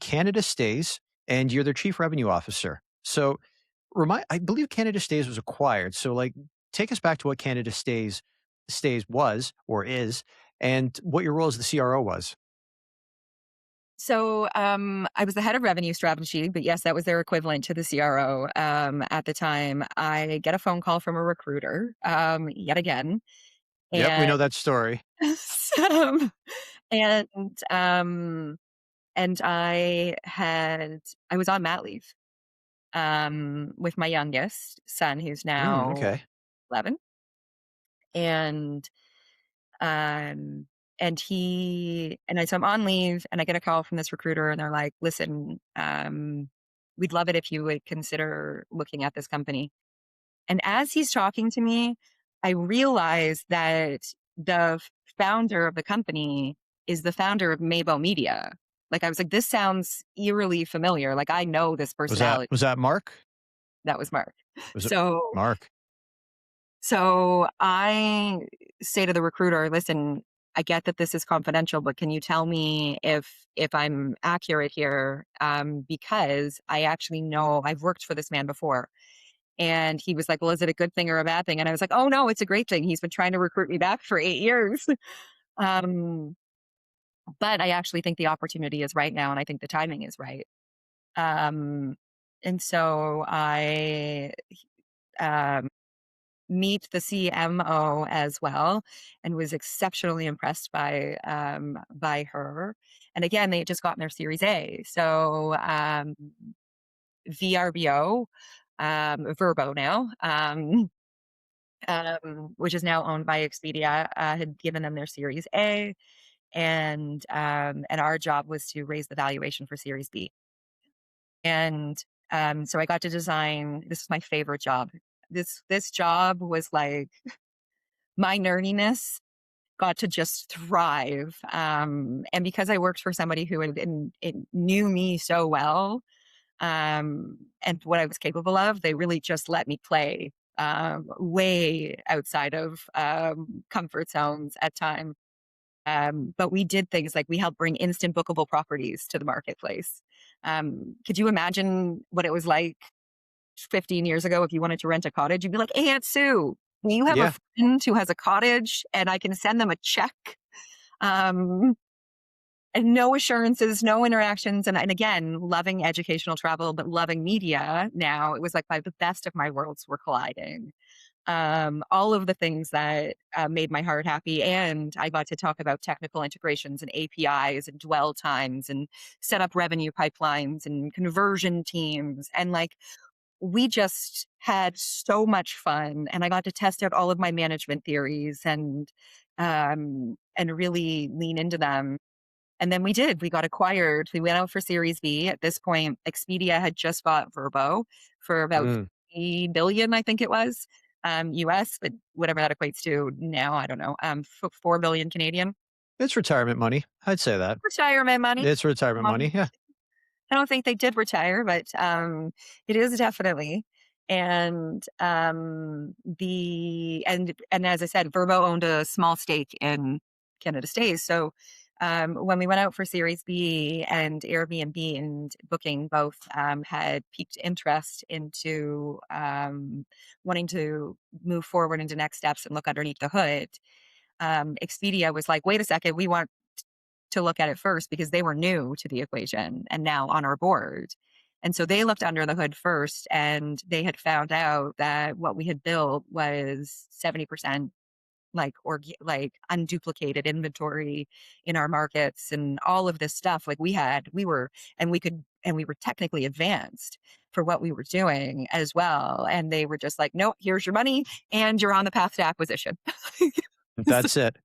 Canada Stays, and you're their chief revenue officer. So I believe Canada Stays was acquired. So like, take us back to what Canada Stays was or is, and what your role as the CRO was. So I was the head of revenue strategy, but yes, that was their equivalent to the CRO at the time. I get a phone call from a recruiter yet again, Yep, we and know that story. um, and um, and I was on mat leave with my youngest son, who's now Okay. 11, and Um, so I'm on leave and I get a call from this recruiter and they're like, listen, we'd love it if you would consider looking at this company. And as he's talking to me, I realize that the founder of the company is the founder of Mabo Media. Like I was like, this sounds eerily familiar. Like I know this Was that personality. was that Mark? That was Mark. Was it So Mark? So I say to the recruiter, listen, I get that this is confidential, but can you tell me if I'm accurate here? Because I actually know I've worked for this man before. And he was like, well, is it a good thing or a bad thing? And I was like, oh no, it's a great thing. He's been trying to recruit me back for 8 years. um, but I actually think the opportunity is right now, and I think the timing is right. Um, and so I um, meet the CMO as well, and was exceptionally impressed by her. And again, they had just gotten their Series A, so VRBO, Verbo now, which is now owned by Expedia, had given them their Series A, and our job was to raise the valuation for Series B. And so I got to design. This is my favorite job. This job was like my nerdiness got to just thrive. And because I worked for somebody who it knew me so well, and what I was capable of, they really just let me play way outside of comfort zones at times. But we did things like we helped bring instant bookable properties to the marketplace. Could you imagine what it was like 15 years ago if you wanted to rent a cottage? You'd be like, hey, Aunt Sue, do you have a Yeah. friend who has a cottage and I can send them a check? Um, and no assurances, no interactions. And again, loving educational travel, but loving media now, it was like the best of my worlds were colliding. All of the things that made my heart happy. And I got to talk about technical integrations and APIs and dwell times and set up revenue pipelines and conversion teams. And like, we just had so much fun, and I got to test out all of my management theories and really lean into them. And then we got acquired. We went out for Series B. At this point, Expedia had just bought Verbo for about Mm. 3 billion, I think it was, US, but whatever that equates to now, I don't know, 4 billion Canadian. It's retirement money. I'd say that. Retirement money. It's retirement Um, money. Yeah. I don't think they did retire, but it is definitely. And and as I said, Verbo owned a small stake in Canada Stays. So when we went out for Series B, and Airbnb and Booking both had piqued interest into wanting to move forward into next steps and look underneath the hood, Expedia was like, wait a second, we want to look at it first because they were new to the equation and now on our board. And so they looked under the hood first, and they had found out that what we had built was 70% like unduplicated inventory in our markets and all of this stuff. Like we were technically advanced for what we were doing as well. And they were just like, nope, here's your money and you're on the path to acquisition. So That's it.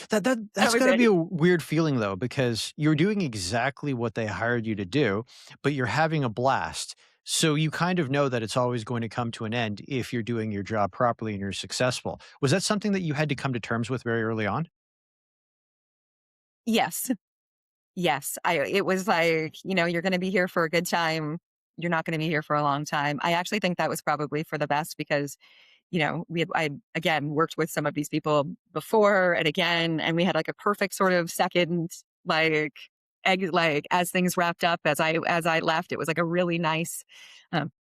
that That's was gotta be it. a weird feeling though, because you're doing exactly what they hired you to do, but you're having a blast. So you kind of know that it's always going to come to an end if you're doing your job properly and you're successful. Was that something that you had to come to terms with very early on? Yes. Yes, it was like, you're gonna be here for a good time. You're not gonna be here for a long time. I actually think that was probably for the best because, I again worked with some of these people before and again, and we had like a perfect sort of second like like, as things wrapped up, as I left, it was like a really nice, um,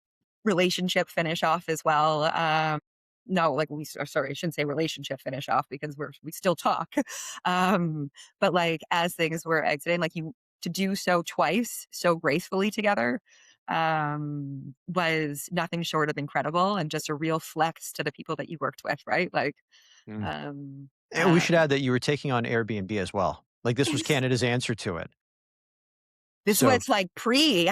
relationship finish off as well. No, like sorry, I shouldn't say relationship finish off because we still talk. But like as things were exiting, like you to do so twice so gracefully together was nothing short of incredible and just a real flex to the people that you worked with, right? Like, Mm. um, And we should um, add that you were taking on Airbnb as well. Like, this was Canada's answer to it. This So was like pre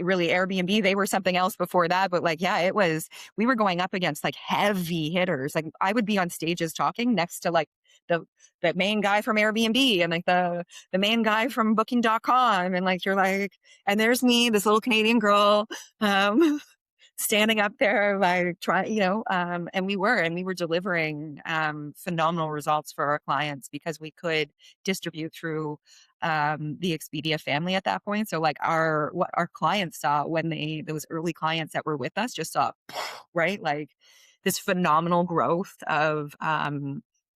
really Airbnb. They were something else before that, but like, yeah, it was we were going up against like heavy hitters. Like I would be on stages talking next to like the the main guy from Airbnb and like the main guy from booking.com and like you're like and there's me, this little Canadian girl. Um standing up there like try and we were delivering phenomenal results for our clients because we could distribute through the Expedia family at that point. So like our what our clients saw when they those early clients that were with us just saw right like this phenomenal growth of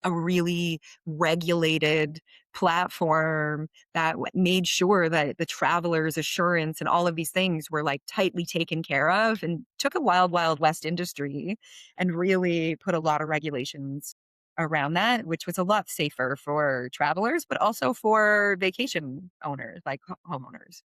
a really regulated platform that made sure that the traveler's assurance and all of these things were like tightly taken care of and took a wild west industry and really put a lot of regulations around that, which was a lot safer for travelers, but also for vacation owners, like homeowners.